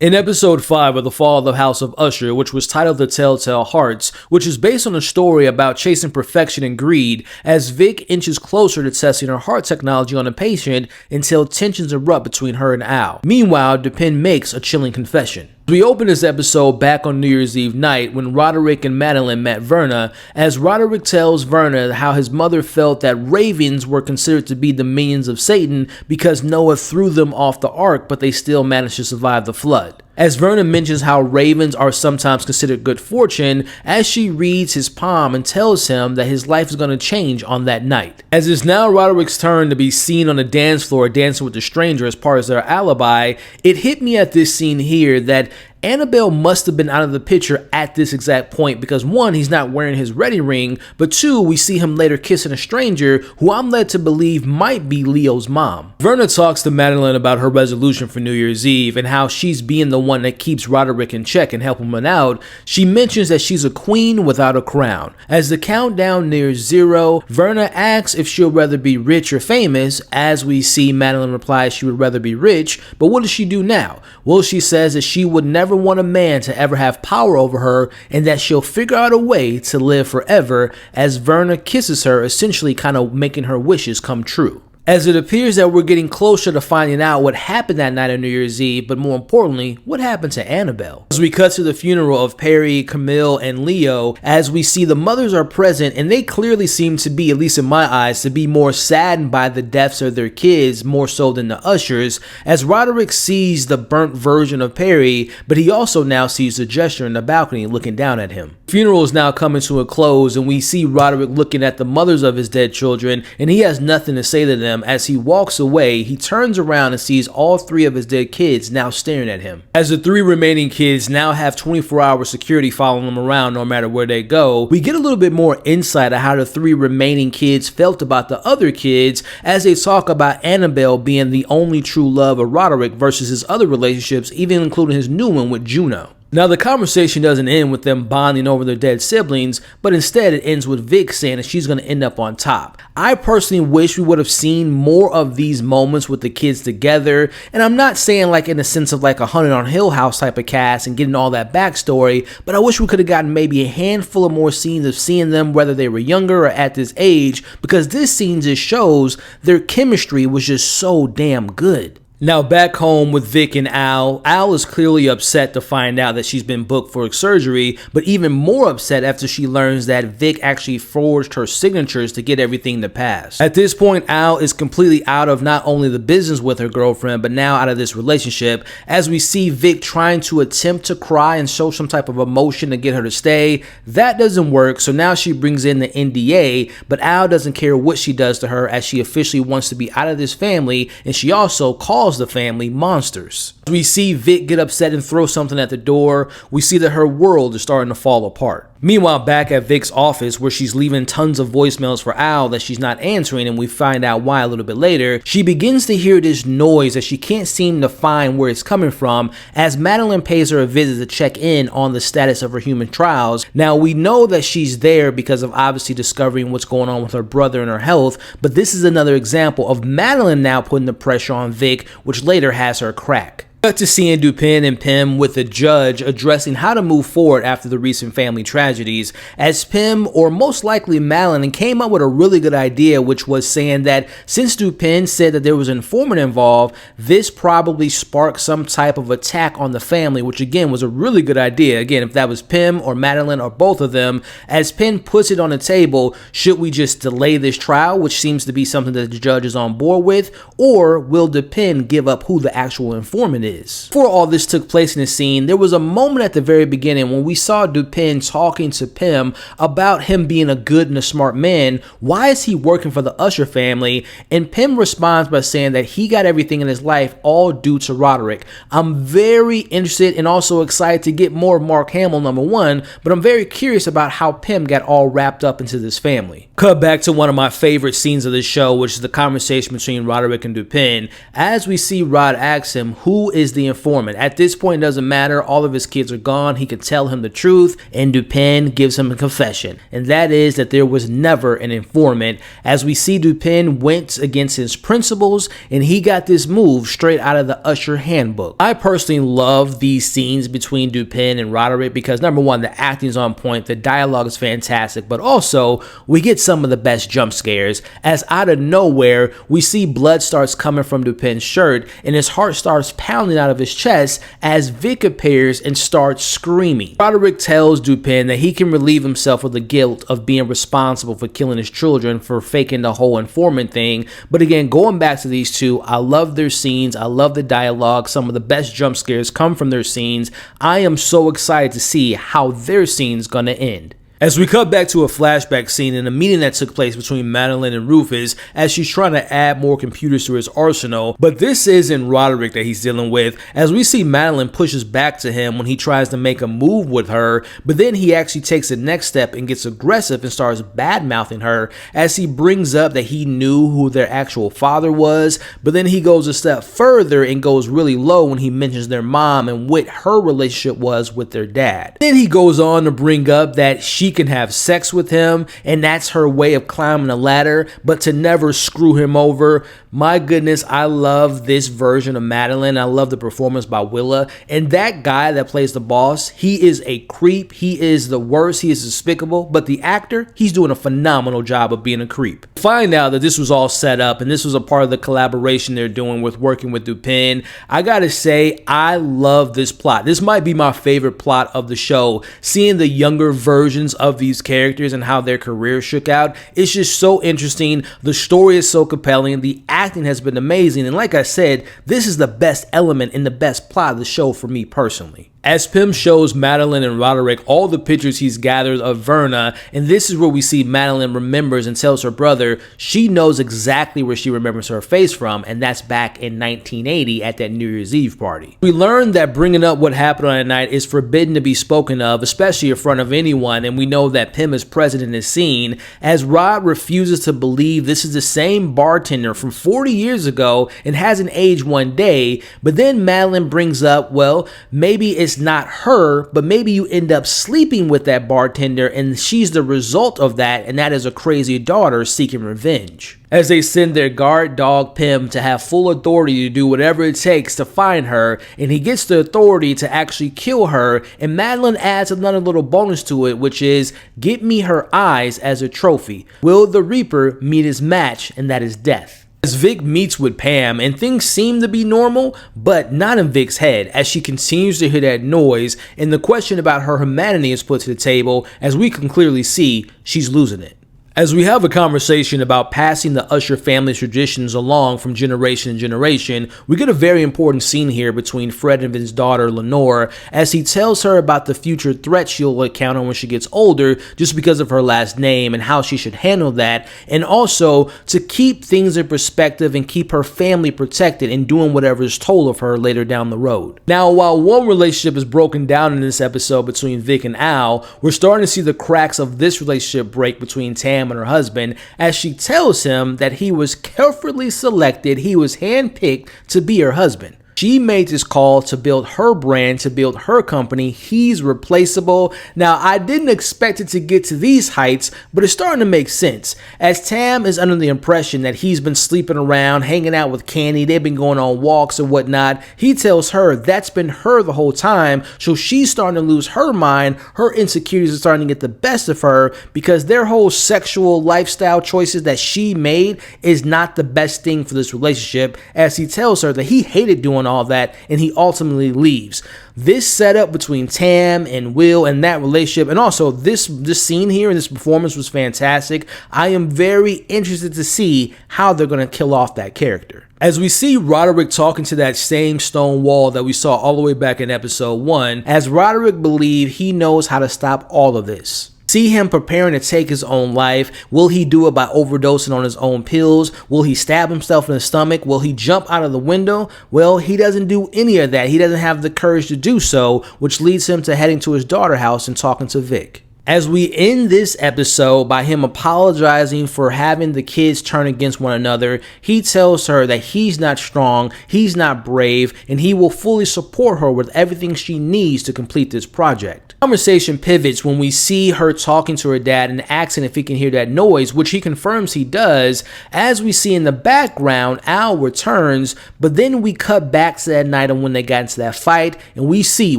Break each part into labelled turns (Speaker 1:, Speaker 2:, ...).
Speaker 1: In episode 5 of The Fall of the House of Usher, which was titled The Telltale Hearts, which is based on a story about chasing perfection and greed, as Vic inches closer to testing her heart technology on a patient until tensions erupt between her and Al. Meanwhile, Dupin makes a chilling confession. We open this episode back on New Year's Eve night when Roderick and Madeline met Verna, as Roderick tells Verna how his mother felt that ravens were considered to be the minions of Satan because Noah threw them off the ark, but they still managed to survive the flood. As Verna mentions how ravens are sometimes considered good fortune, as she reads his palm and tells him that his life is going to change on that night. As it's now Roderick's turn to be seen on the dance floor dancing with the stranger as part of their alibi, it hit me at this scene here that Annabelle must have been out of the picture at this exact point because 1, he's not wearing his wedding ring, but 2, we see him later kissing a stranger who I'm led to believe might be Leo's mom. Verna talks to Madeline about her resolution for New Year's Eve and how she's being the one that keeps Roderick in check and helping him out. She mentions that she's a queen without a crown. As the countdown nears 0, Verna asks if she'll rather be rich or famous. As we see, Madeline replies she would rather be rich, but what does she do now? Well, she says that she would never want a man to ever have power over her and that she'll figure out a way to live forever, as Verna kisses her, essentially kind of making her wishes come true. As it appears that we're getting closer to finding out what happened that night on New Year's Eve, but more importantly, what happened to Annabelle. As we cut to the funeral of Perry, Camille, and Leo, as we see the mothers are present, and they clearly seem to be, at least in my eyes, to be more saddened by the deaths of their kids, more so than the ushers, as Roderick sees the burnt version of Perry, but he also now sees the gesture in the balcony looking down at him. The funeral is now coming to a close, and we see Roderick looking at the mothers of his dead children, and he has nothing to say to them. As he walks away, he turns around and sees all 3 of his dead kids now staring at him. As the 3 remaining kids now have 24-hour security following them around no matter where they go, we get a little bit more insight of how the 3 remaining kids felt about the other kids as they talk about Annabelle being the only true love of Roderick versus his other relationships, even including his new one with Juno. Now, the conversation doesn't end with them bonding over their dead siblings, but instead it ends with Vic saying that she's going to end up on top. I personally wish we would have seen more of these moments with the kids together, and I'm not saying like in the sense of like a Haunted on Hill House type of cast and getting all that backstory, but I wish we could have gotten maybe a handful of more scenes of seeing them whether they were younger or at this age, because this scene just shows their chemistry was just so damn good. Now back home with Vic and Al is clearly upset to find out that she's been booked for surgery, but even more upset after she learns that Vic actually forged her signatures to get everything to pass. At this point, Al is completely out of not only the business with her girlfriend, but now out of this relationship, as we see Vic trying to attempt to cry and show some type of emotion to get her to stay. That doesn't work, so now she brings in the NDA, but Al doesn't care what she does to her as she officially wants to be out of this family, and she also calls the family monsters. We see Vic get upset and throw something at the door. We see that her world is starting to fall apart. Meanwhile, back at Vic's office, where she's leaving tons of voicemails for Al that she's not answering, and we find out why a little bit later, she begins to hear this noise that she can't seem to find where it's coming from, as Madeline pays her a visit to check in on the status of her human trials. Now, we know that she's there because of obviously discovering what's going on with her brother and her health, but this is another example of Madeline now putting the pressure on Vic, which later has her crack. Cut to seeing Dupin and Pym with the judge addressing how to move forward after the recent family tragedies, as Pym, or most likely Madeline, came up with a really good idea, which was saying that since Dupin said that there was an informant involved, this probably sparked some type of attack on the family, which again was a really good idea. Again, if that was Pym or Madeline or both of them, as Pym puts it on the table, should we just delay this trial, which seems to be something that the judge is on board with, or will Dupin give up who the actual informant is? Before all this took place in the scene, there was a moment at the very beginning when we saw Dupin talking to Pym about him being a good and a smart man. Why is he working for the Usher family? And Pym responds by saying that he got everything in his life all due to Roderick. I'm very interested and also excited to get more of Mark Hamill, number 1, but I'm very curious about how Pym got all wrapped up into this family. Cut back to one of my favorite scenes of the show, which is the conversation between Roderick and Dupin, as we see Rod ask him who is is the informant. At this point, it doesn't matter. All of his kids are gone. He can tell him the truth, and Dupin gives him a confession, and that is that there was never an informant. As we see, Dupin went against his principles, and he got this move straight out of the Usher handbook. I personally love these scenes between Dupin and Roderick because, number one, the acting's on point, the dialogue is fantastic, but also we get some of the best jump scares, as out of nowhere we see blood starts coming from Dupin's shirt and his heart starts pounding out of his chest as Vic appears and starts screaming. Roderick tells Dupin that he can relieve himself of the guilt of being responsible for killing his children for faking the whole informant thing. But again, going back to these two, I love their scenes, I love the dialogue, some of the best jump scares come from their scenes. I am so excited to see how their scene's gonna end. As we cut back to a flashback scene in a meeting that took place between Madeline and Rufus as she's trying to add more computers to his arsenal, but this isn't Roderick that he's dealing with, as we see Madeline pushes back to him when he tries to make a move with her, but then he actually takes the next step and gets aggressive and starts bad-mouthing her as he brings up that he knew who their actual father was, but then he goes a step further and goes really low when he mentions their mom and what her relationship was with their dad. Then he goes on to bring up that she can have sex with him and that's her way of climbing a ladder, but to never screw him over. My goodness, I love this version of Madeline. I love the performance by Willa, and that guy that plays the boss, he is a creep. He is the worst. He is despicable, but the actor, he's doing a phenomenal job of being a creep. Find out that this was all set up and this was a part of the collaboration they're doing with working with Dupin. I gotta say, I love this plot. This might be my favorite plot of the show. Seeing the younger versions of these characters and how their careers shook out, it's just so interesting. The story is so compelling. The acting has been amazing. And like I said, this is the best element and the best plot of the show for me personally. As Pym shows Madeline and Roderick all the pictures he's gathered of Verna, and this is where we see Madeline remembers and tells her brother she knows exactly where she remembers her face from, and that's back in 1980 at that New Year's Eve party. We learn that bringing up what happened on that night is forbidden to be spoken of, especially in front of anyone, and we know that Pym is present in this scene, as Rod refuses to believe this is the same bartender from 40 years ago and hasn't aged one day, but then Madeline brings up, well, maybe it's not her, but maybe you end up sleeping with that bartender and she's the result of that, and that is a crazy daughter seeking revenge. As they send their guard dog Pym to have full authority to do whatever it takes to find her, and he gets the authority to actually kill her, and Madeline adds another little bonus to it, which is get me her eyes as a trophy. Will the Reaper meet his match, and that is death. As Vic meets with Pam, and things seem to be normal, but not in Vic's head, as she continues to hear that noise, and the question about her humanity is put to the table, as we can clearly see she's losing it. As we have a conversation about passing the Usher family's traditions along from generation to generation, we get a very important scene here between Fred and Vince's daughter Lenore, as he tells her about the future threat she'll encounter when she gets older just because of her last name and how she should handle that, and also to keep things in perspective and keep her family protected and doing whatever is told of her later down the road. Now, while one relationship is broken down in this episode between Vic and Al, we're starting to see the cracks of this relationship break between Tam and her husband, as she tells him that he was carefully selected, he was handpicked to be her husband. She made this call to build her brand, to build her company. He's replaceable. Now, I didn't expect it to get to these heights, but it's starting to make sense, as Tam is under the impression that he's been sleeping around, hanging out with Candy, they've been going on walks and whatnot. He tells her that's been her the whole time, so she's starting to lose her mind. Her insecurities are starting to get the best of her because their whole sexual lifestyle choices that she made is not the best thing for this relationship, as he tells her that he hated doing all that and he ultimately leaves. This setup between Tam and Will and that relationship, and also this scene here and this performance was fantastic. I am very interested to see how they're going to kill off that character. As we see Roderick talking to that same stone wall that we saw all the way back in episode 1, as Roderick believes he knows how to stop all of this. See him preparing to take his own life. Will he do it by overdosing on his own pills? Will he stab himself in the stomach? Will he jump out of the window? Well, he doesn't do any of that. He doesn't have the courage to do so, which leads him to heading to his daughter's house and talking to Vic. As we end this episode by him apologizing for having the kids turn against one another, he tells her that he's not strong, he's not brave, and he will fully support her with everything she needs to complete this project. Conversation pivots when we see her talking to her dad and asking if he can hear that noise, which he confirms he does. As we see in the background, Al returns, but then we cut back to that night and when they got into that fight, and we see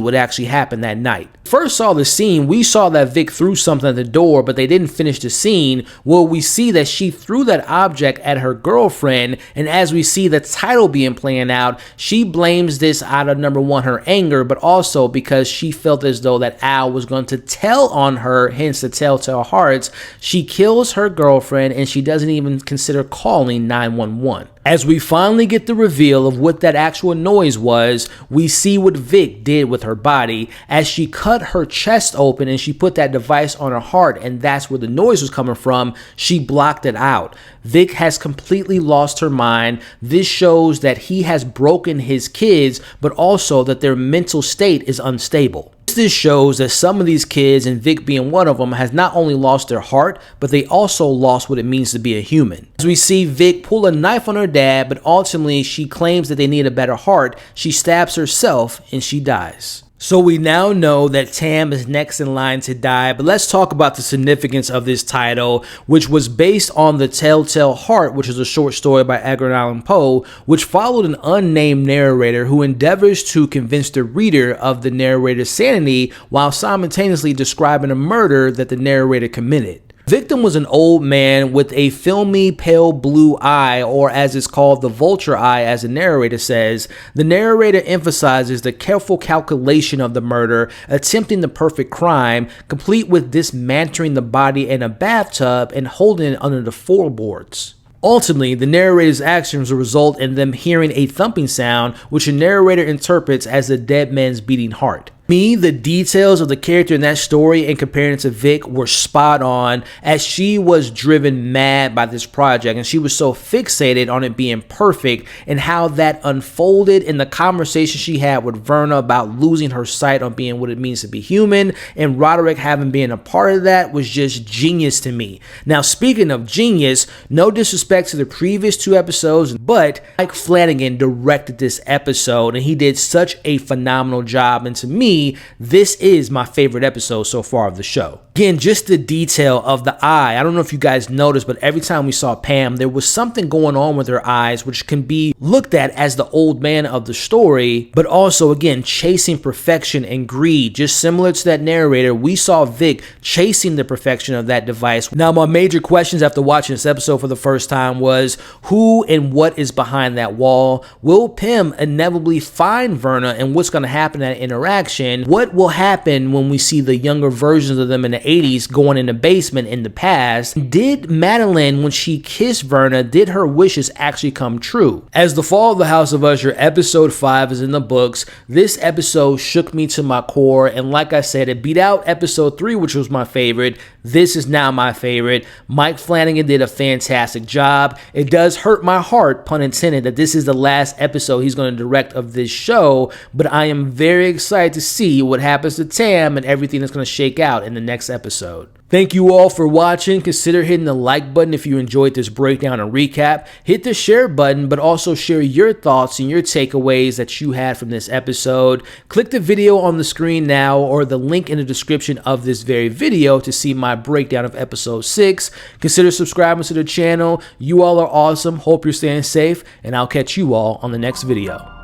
Speaker 1: what actually happened that night. First saw the scene, we saw that Vic threw something at the door, but they didn't finish the scene. Well, we see that she threw that object at her girlfriend, and as we see the title being playing out, she blames this out of number one, her anger, but also because she felt as though that Al was going to tell on her, hence the telltale hearts. She kills her girlfriend and she doesn't even consider calling 911. As we finally get the reveal of what that actual noise was, we see what Vic did with her body as she cut her chest open and she put that device on her heart, and that's where the noise was coming from. She blocked it out. Vic has completely lost her mind. This shows that he has broken his kids, but also that their mental state is unstable. This shows that some of these kids, and Vic being one of them, has not only lost their heart, but they also lost what it means to be a human. As we see Vic pull a knife on her dad, but ultimately she claims that they need a better heart. She stabs herself and she dies. So we now know that Tam is next in line to die, but let's talk about the significance of this title, which was based on The Telltale Heart, which is a short story by Edgar Allan Poe, which followed an unnamed narrator who endeavors to convince the reader of the narrator's sanity while simultaneously describing a murder that the narrator committed. Victim was an old man with a filmy pale blue eye, or as it's called, the vulture eye, as the narrator says. The narrator emphasizes the careful calculation of the murder, attempting the perfect crime, complete with dismantling the body in a bathtub and holding it under the floorboards. Ultimately, the narrator's actions result in them hearing a thumping sound, which the narrator interprets as the dead man's beating heart. The details of the character in that story and comparing it to Vic were spot on, as she was driven mad by this project and she was so fixated on it being perfect, and how that unfolded in the conversation she had with Verna about losing her sight on being what it means to be human, and Roderick having been a part of that was just genius to me. Now, speaking of genius, no disrespect to the previous two episodes, but Mike Flanagan directed this episode and he did such a phenomenal job, and to me, this is my favorite episode so far of the show. Again, just the detail of the eye. I don't know if you guys noticed, but every time we saw Pam, there was something going on with her eyes, which can be looked at as the old man of the story, but also, again, chasing perfection and greed. Just similar to that narrator, we saw Vic chasing the perfection of that device. Now, my major questions after watching this episode for the first time was, who and what is behind that wall? Will Pam inevitably find Verna, and what's going to happen in that interaction? What will happen when we see the younger versions of them in the 80s going in the basement in the past? Did Madeline, when she kissed Verna, did her wishes actually come true? As The Fall of the House of Usher episode 5 is in the books, this episode shook me to my core, and like I said, it beat out episode 3, which was my favorite. This is now my favorite. Mike Flanagan did a fantastic job. It does hurt my heart, pun intended, that this is the last episode he's going to direct of this show, but I am very excited to see what happens to Tam and everything that's going to shake out in the next episode. Thank you all for watching. Consider hitting the like button if you enjoyed this breakdown and recap. Hit the share button, but also share your thoughts and your takeaways that you had from this episode. Click the video on the screen now or the link in the description of this very video to see my breakdown of episode 6. Consider subscribing to the channel. You all are awesome. Hope you're staying safe, and I'll catch you all on the next video.